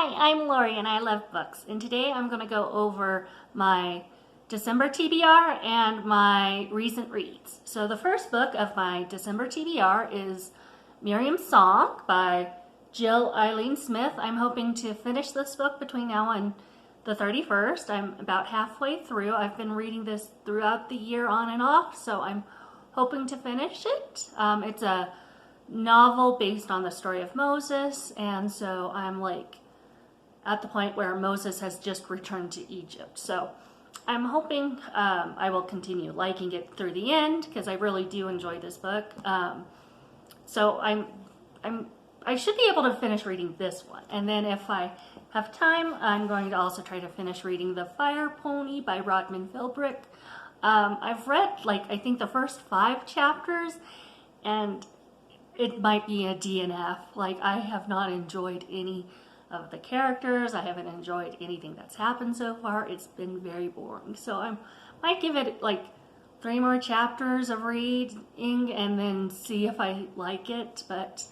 Hi, I'm Lori and I love books, and today I'm going to go over my December TBR and my recent reads. So the first book of my December TBR is Miriam's Song by Jill Eileen Smith. I'm hoping to finish this book between now and the 31st. I'm about halfway through. I've been reading this throughout the year on and off, so I'm hoping to finish it. It's a novel based on the story of Moses, and so I'm like at the point where Moses has just returned to Egypt. So I'm hoping I will continue liking it through the end because I really do enjoy this book. So I should be able to finish reading this one, and then if I have time, I'm going to also try to finish reading The Fire Pony by Rodman Philbrick. I've read I think the first 5 chapters, and it might be a DNF. I have not enjoyed any of the characters. I haven't enjoyed anything that's happened so far. It's been very boring. So I might give it 3 more chapters of reading and then see if I like it. But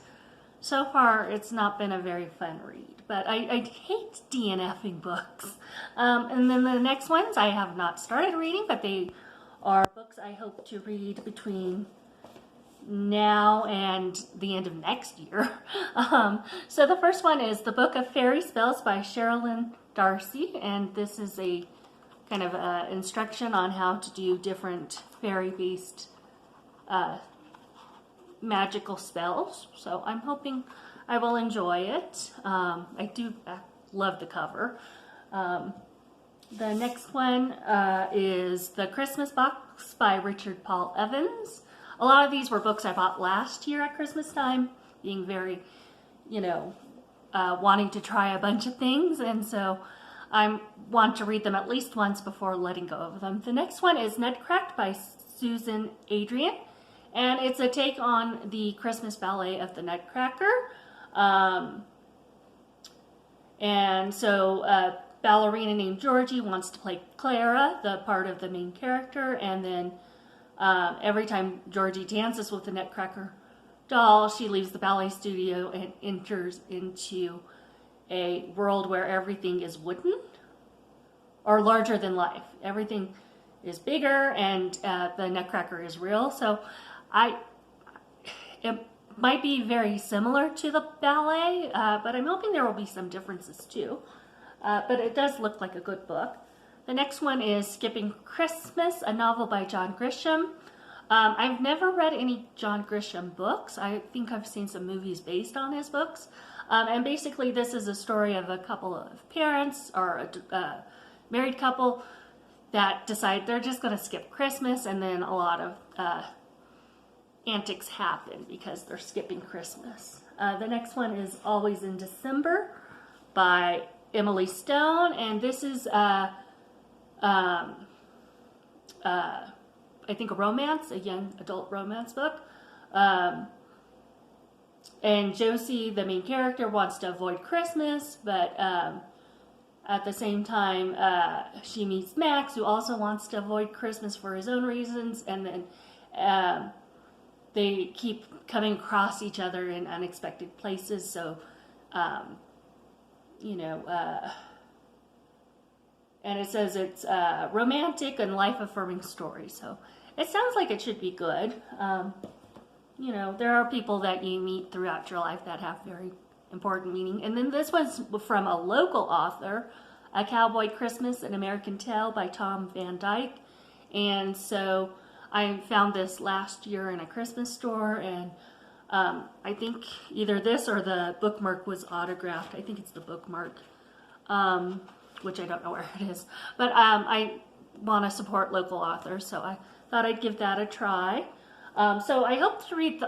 so far, it's not been a very fun read. But I hate DNFing books. And then the next ones I have not started reading, but they are books I hope to read between now and the end of next year. So the first one is The Book of Fairy Spells by Sherilyn Darcy, and this is a kind of instruction on how to do different fairy-based magical spells. So I'm hoping I will enjoy it. I love the cover. The next one is The Christmas Box by Richard Paul Evans. A lot of these were books I bought last year at Christmas time, being very, wanting to try a bunch of things, and so I want to read them at least once before letting go of them. The next one is Nutcracked by Susan Adrian, and it's a take on the Christmas ballet of the Nutcracker. And so ballerina named Georgie wants to play Clara, the part of the main character, and then every time Georgie dances with the Nutcracker doll, she leaves the ballet studio and enters into a world where everything is wooden or larger than life. Everything is bigger, and the Nutcracker is real. So it might be very similar to the ballet, but I'm hoping there will be some differences too. But it does look like a good book. The next one is Skipping Christmas, a novel by John Grisham. I've never read any John Grisham books. I think I've seen some movies based on his books. And basically this is a story of a couple of parents, or a married couple, that decide they're just going to skip Christmas, and then a lot of antics happen because they're skipping Christmas. The next one is Always in December by Emily Stone, and this is I think a romance, a young adult romance book. And Josie, the main character, wants to avoid Christmas, but at the same time, she meets Max, who also wants to avoid Christmas for his own reasons, and then they keep coming across each other in unexpected places, so, and it says it's a romantic and life-affirming story, so it sounds like it should be good. There are people that you meet throughout your life that have very important meaning. And then this one's from a local author, A Cowboy Christmas, An American Tale by Tom Van Dyke. And so I found this last year in a Christmas store, and I think either this or the bookmark was autographed. I think it's the bookmark. Which I don't know where it is, but I want to support local authors, so I thought I'd give that a try. So I hope to read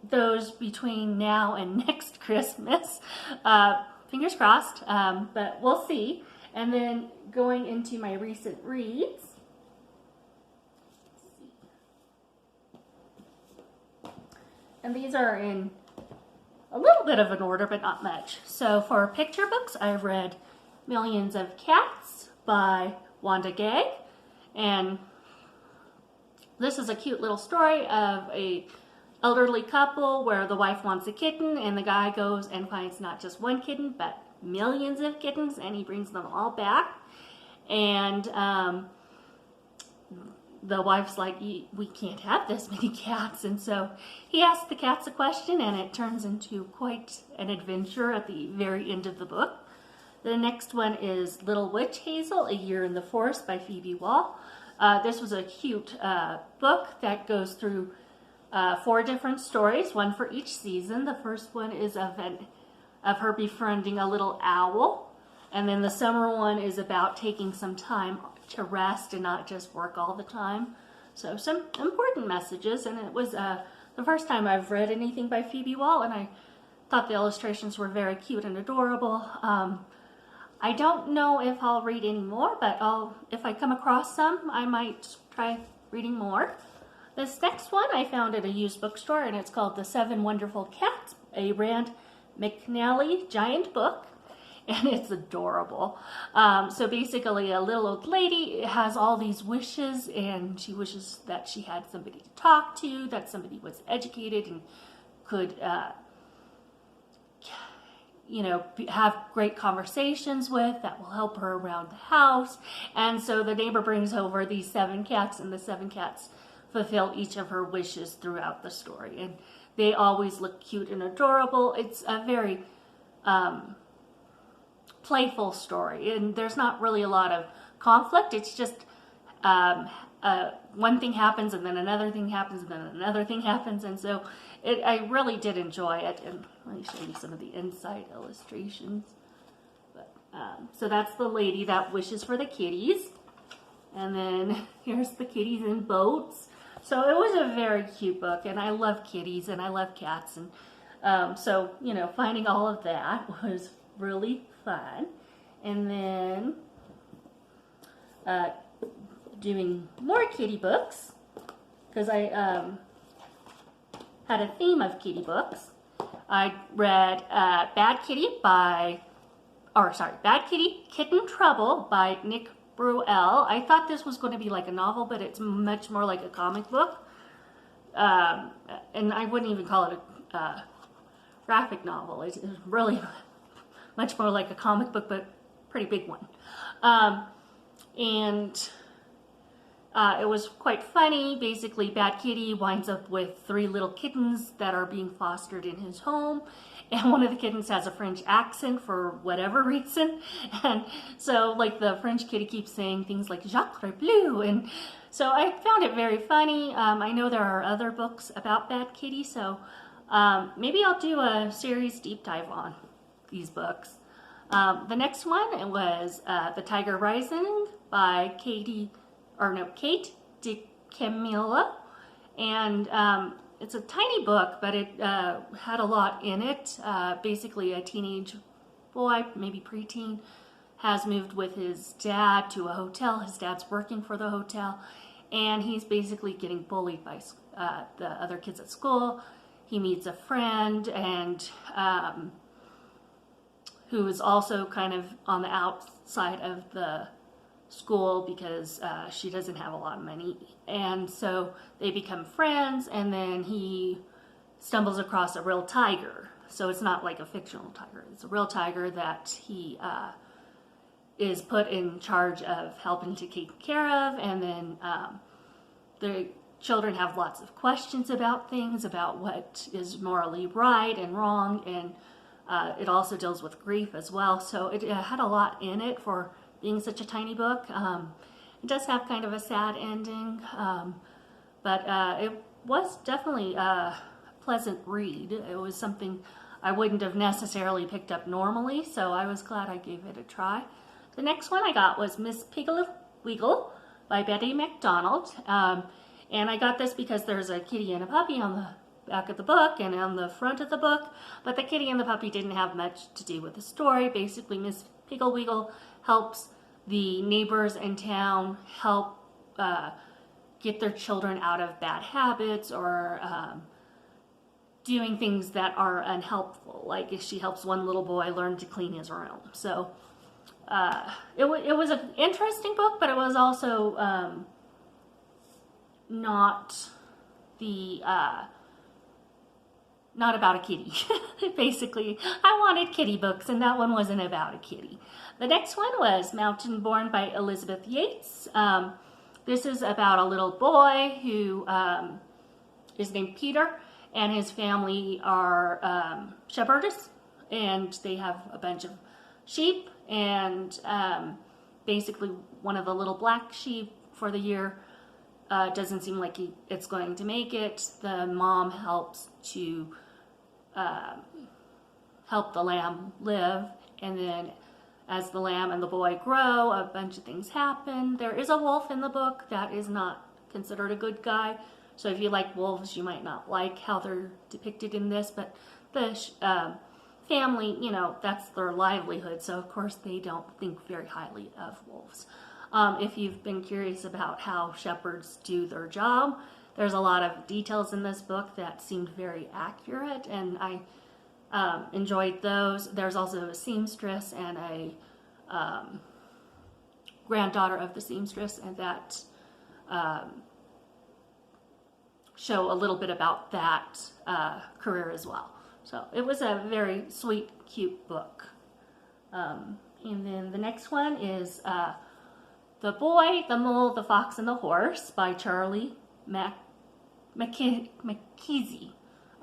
those between now and next Christmas. Fingers crossed, but we'll see. And then going into my recent reads. And these are in a little bit of an order, but not much. So for picture books, I've read Millions of Cats by Wanda Gay, and this is a cute little story of a elderly couple where the wife wants a kitten and the guy goes and finds not just one kitten but millions of kittens, and he brings them all back. And the wife's like, we can't have this many cats. And so he asks the cats a question, and it turns into quite an adventure at the very end of the book. The next one is Little Witch Hazel, A Year in the Forest by Phoebe Wall. This was a cute book that goes through 4 different stories, one for each season. The first one is of her befriending a little owl. And then the summer one is about taking some time to rest and not just work all the time. So some important messages, and it was the first time I've read anything by Phoebe Wall, and I thought the illustrations were very cute and adorable. I don't know if I'll read any more, but if I come across some, I might try reading more. This next one I found at a used bookstore, and it's called The 7 Wonderful Cats, a Rand McNally giant book. And it's adorable. So basically a little old lady has all these wishes, and she wishes that she had somebody to talk to, that somebody was educated and could, have great conversations with, that will help her around the house. And so the neighbor brings over these 7 cats, and the 7 cats fulfill each of her wishes throughout the story. And they always look cute and adorable. It's a very playful story, and there's not really a lot of conflict. It's just one thing happens, and then another thing happens, and then another thing happens, and so I really did enjoy it. And let me show you some of the inside illustrations. But, so that's the lady that wishes for the kitties, and then here's the kitties in boats. So it was a very cute book, and I love kitties and I love cats, and so finding all of that was really fun. And then doing more kitty books, because I had a theme of kitty books. I read Bad Kitty Kitten Trouble by Nick Bruel. I thought this was going to be like a novel, but it's much more like a comic book. And I wouldn't even call it a graphic novel. It's really much more like a comic book, but pretty big one. It was quite funny. Basically, Bad Kitty winds up with 3 little kittens that are being fostered in his home, and one of the kittens has a French accent for whatever reason. And so, like, the French kitty keeps saying things like Jacques Bleu, and so I found it very funny. I know there are other books about Bad Kitty, so maybe I'll do a series deep dive on these books. The next one was The Tiger Rising by Kate DiCamillo, and it's a tiny book, but it had a lot in it. Basically, a teenage boy, maybe preteen, has moved with his dad to a hotel. His dad's working for the hotel, and he's basically getting bullied by the other kids at school. He meets a friend, and who is also kind of on the outside of the school because she doesn't have a lot of money. And so they become friends, and then he stumbles across a real tiger. So it's not like a fictional tiger. It's a real tiger that he is put in charge of helping to take care of. And then the children have lots of questions about things, about what is morally right and wrong, and it also deals with grief as well. So it had a lot in it for being such a tiny book. It does have kind of a sad ending, but it was definitely a pleasant read. It was something I wouldn't have necessarily picked up normally, so I was glad I gave it a try. The next one I got was Miss Piggle Wiggle by Betty MacDonald. And I got this because there's a kitty and a puppy on the back of the book and on the front of the book, but the kitty and the puppy didn't have much to do with the story. Basically, Miss Piggle Wiggle helps the neighbors in town help get their children out of bad habits or doing things that are unhelpful. Like she helps one little boy learn to clean his room. So it was an interesting book, but it was also not the not about a kitty. Basically, I wanted kitty books, and that one wasn't about a kitty. The next one was Mountain Born by Elizabeth Yates. This is about a little boy who is named Peter, and his family are shepherds, and they have a bunch of sheep, and basically one of the little black sheep for the year doesn't seem like it's going to make it. The mom helps to help the lamb live, and then as the lamb and the boy grow, a bunch of things happen. There is a wolf in the book that is not considered a good guy, so if you like wolves, you might not like how they're depicted in this, but the family, you know, that's their livelihood, so of course they don't think very highly of wolves. If you've been curious about how shepherds do their job, there's a lot of details in this book that seemed very accurate, and I enjoyed those. There's also a seamstress and a granddaughter of the seamstress, and that show a little bit about that career as well. So it was a very sweet, cute book. And then the next one is The Boy, the Mole, the Fox, and the Horse by Charlie McKeezy.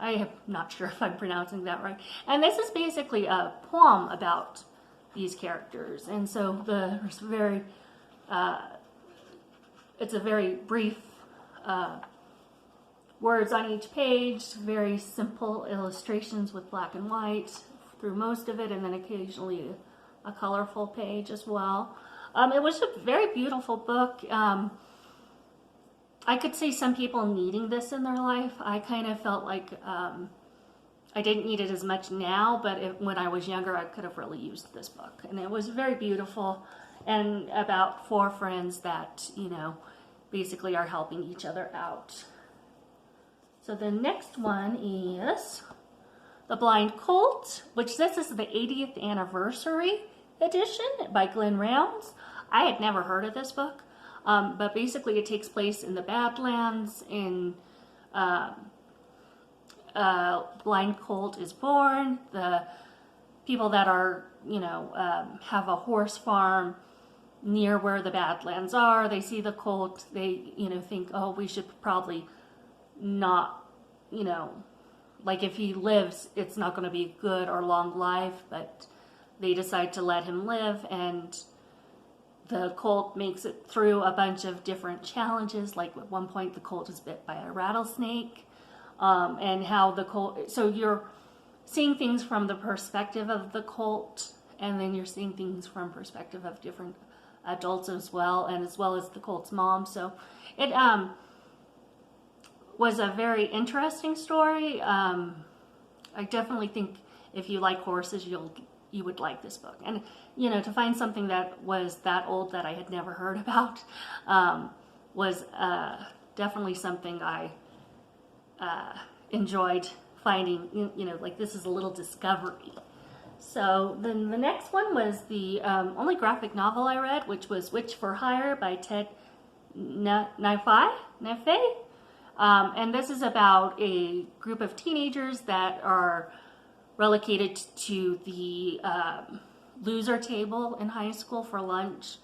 I am not sure if I'm pronouncing that right. And this is basically a poem about these characters. And so there's very, it's a very brief words on each page, very simple illustrations with black and white through most of it, and then occasionally a colorful page as well. It was a very beautiful book. I could see some people needing this in their life. I kind of felt like I didn't need it as much now, but when I was younger, I could have really used this book. And it was very beautiful, and about 4 friends that, you know, basically are helping each other out. So the next one is The Blind Colt, which this is the 80th anniversary edition by Glenn Rounds. I had never heard of this book, but basically it takes place in the Badlands. In Blind Colt is born. The people that are, you know, have a horse farm near where the Badlands are, they see the colt, they, you know, think, oh, we should probably not, you know, like if he lives, it's not going to be a good or long life, but they decide to let him live, and the colt makes it through a bunch of different challenges. Like at one point the colt is bit by a rattlesnake, and how the colt, so you're seeing things from the perspective of the colt, and then you're seeing things from perspective of different adults as well, and as well as the colt's mom. So it was a very interesting story. I definitely think if you like horses, you would like this book. And, you know, to find something that was that old that I had never heard about was definitely something I enjoyed finding. You know, like this is a little discovery. So then the next one was the only graphic novel I read, which was Witch for Hire by Ted Nafei. And this is about a group of teenagers that are relegated to the loser table in high school for lunch,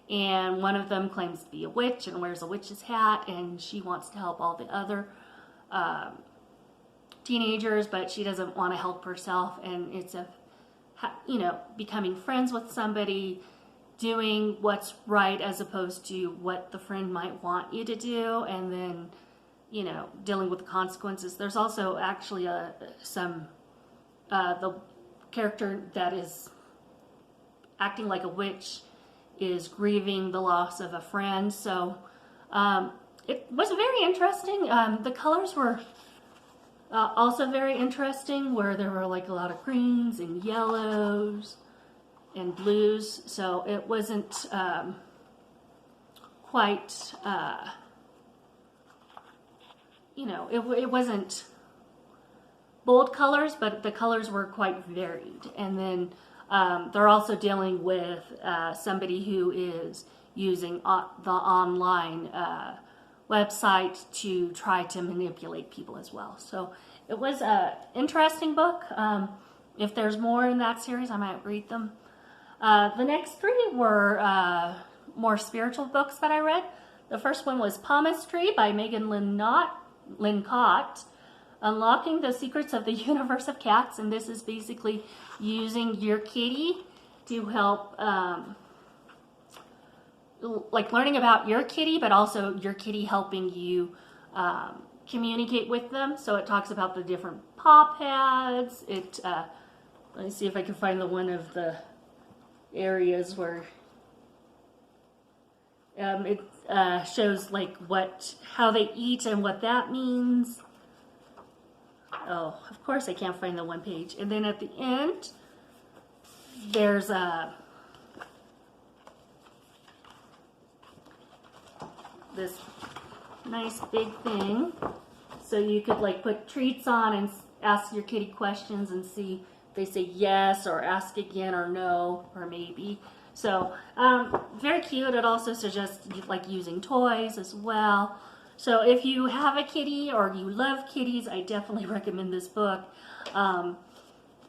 and one of them claims to be a witch and wears a witch's hat, and she wants to help all the other teenagers, but she doesn't want to help herself, and it's a, you know, becoming friends with somebody, doing what's right as opposed to what the friend might want you to do, and then, you know, dealing with the consequences. There's also actually the character that is acting like a witch is grieving the loss of a friend. So it was very interesting. The colors were also very interesting, where there were like a lot of greens and yellows and blues. So it wasn't quite, you know, it wasn't bold colors, but the colors were quite varied. And then they're also dealing with somebody who is using the online website to try to manipulate people as well. So it was an interesting book. If there's more in that series, I might read them. The next three were more spiritual books that I read. The first one was Palmistry by Megan Lincott, Unlocking the Secrets of the Universe of Cats, and this is basically using your kitty to help, like learning about your kitty, but also your kitty helping you communicate with them. So it talks about the different paw pads. Let me see if I can find the one of the areas where it shows like how they eat and what that means. Oh, of course I can't find the one page. And then at the end, there's this nice big thing. So you could like put treats on and ask your kitty questions and see if they say yes or ask again or no or maybe. So very cute. It also suggests like using toys as well. So if you have a kitty or you love kitties, I definitely recommend this book.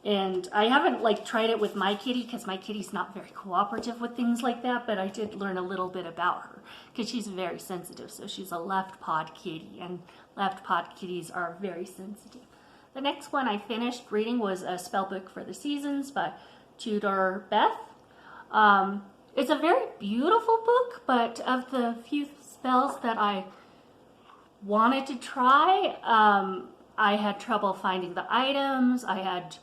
And I haven't like tried it with my kitty because my kitty's not very cooperative with things like that, but I did learn a little bit about her because she's very sensitive. So she's a left-pawed kitty, and left-pawed kitties are very sensitive. The next one I finished reading was A Spellbook for the Seasons by Tudor Beth. It's a very beautiful book, but of the few spells that I wanted to try, I had trouble finding the items. I had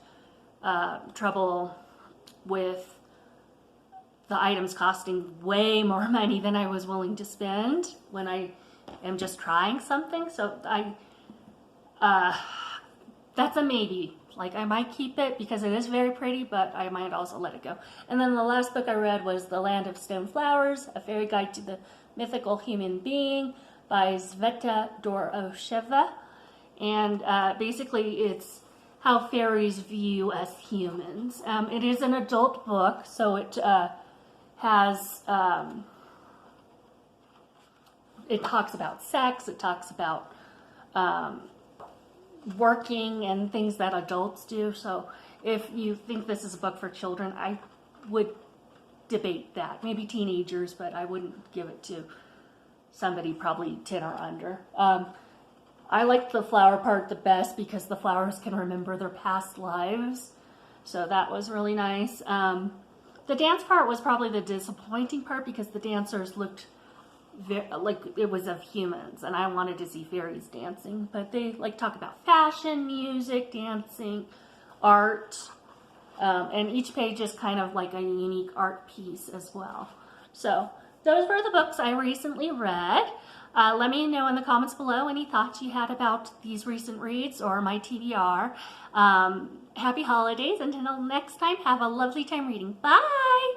trouble with the items costing way more money than I was willing to spend when I am just trying something. So that's a maybe. Like I might keep it because it is very pretty, but I might also let it go. And then the last book I read was The Land of Stone Flowers, A Fairy Guide to the Mythical Human Being by Sveta Dorosheva. And basically it's how fairies view us humans. It is an adult book, so it has, it talks about sex, it talks about working and things that adults do. So if you think this is a book for children, I would debate that. Maybe teenagers, but I wouldn't give it to somebody probably 10 or under. I like the flower part the best because the flowers can remember their past lives. So that was really nice. The dance part was probably the disappointing part because the dancers looked like it was of humans, and I wanted to see fairies dancing. But they like talk about fashion, music, dancing, art, and each page is kind of like a unique art piece as well. So those were the books I recently read. Let me know in the comments below any thoughts you had about these recent reads or my TBR. Happy holidays. Until next time, have a lovely time reading. Bye!